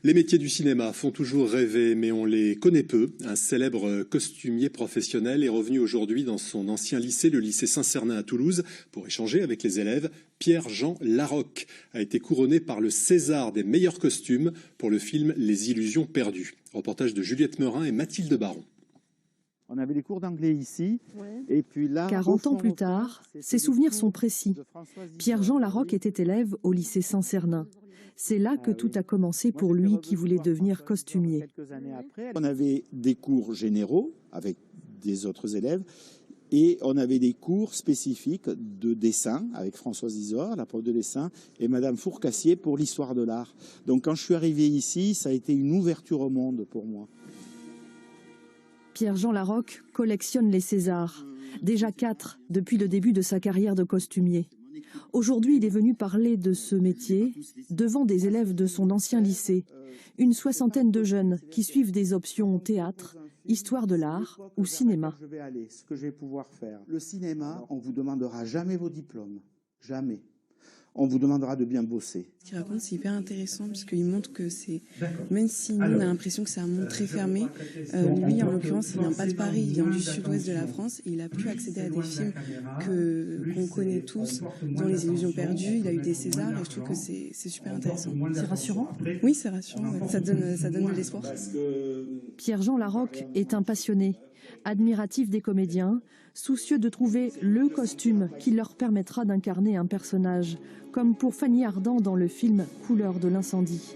Les métiers du cinéma font toujours rêver, mais on les connaît peu. Un célèbre costumier professionnel est revenu aujourd'hui dans son ancien lycée, le lycée Saint-Cernin à Toulouse, pour échanger avec les élèves. Pierre-Jean Larocque a été couronné par le César des meilleurs costumes pour le film Les Illusions perdues. Reportage de Juliette Meurin et Mathilde Baron. On avait des cours d'anglais ici, et puis là... 40 ans plus tard, ses souvenirs sont précis. Pierre-Jean Larocque était élève au lycée Saint-Cernin. C'est là que tout a commencé pour lui qui voulait devenir costumier. Quelques années après, on avait des cours généraux avec des autres élèves, et on avait des cours spécifiques de dessin avec Françoise Isor, la prof de dessin, et Madame Fourcassier pour l'histoire de l'art. Donc quand je suis arrivé ici, ça a été une ouverture au monde pour moi. Pierre-Jean Larocque collectionne les Césars, déjà 4 depuis le début de sa carrière de costumier. Aujourd'hui, il est venu parler de ce métier devant des élèves de son ancien lycée, une soixantaine de jeunes qui suivent des options théâtre, histoire de l'art ou cinéma. Je vais aller, ce que je vais pouvoir faire. Le cinéma, on ne vous demandera jamais vos diplômes, jamais. On vous demandera de bien bosser. Ce qu'il raconte, c'est hyper intéressant parce qu'il montre que c'est, même si nous on a l'impression que c'est un monde très fermé, lui en l'occurrence il vient pas de Paris, il vient du sud-ouest de la France et il a pu accéder à des films qu'on connaît tous, dont Les Illusions perdues, il a eu des Césars et je trouve que c'est super intéressant. C'est rassurant? Oui, c'est rassurant, ouais. Ça donne de l'espoir. Pierre-Jean Larocque est un passionné, admiratif des comédiens, soucieux de trouver le costume qui leur permettra d'incarner un personnage, comme pour Fanny Ardant dans le film Couleur de l'incendie.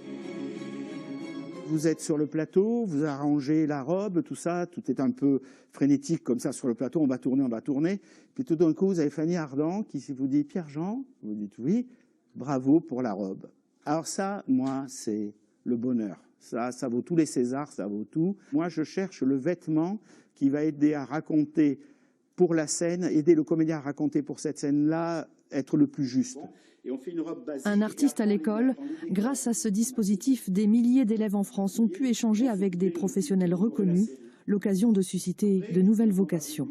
Vous êtes sur le plateau, vous arrangez la robe, tout ça, tout est un peu frénétique comme ça sur le plateau, on va tourner. Puis tout d'un coup, vous avez Fanny Ardant qui vous dit « Pierre-Jean », vous dites « oui, bravo pour la robe ». Alors ça, moi, c'est le bonheur. Ça vaut tous les Césars, ça vaut tout. Moi, je cherche le vêtement qui va aider à raconter pour la scène, aider le comédien à raconter pour cette scène-là, être le plus juste. Et on fait une robe basique. Un artiste à l'école, grâce à ce dispositif, des milliers d'élèves en France ont pu échanger avec des professionnels reconnus, l'occasion de susciter de nouvelles vocations.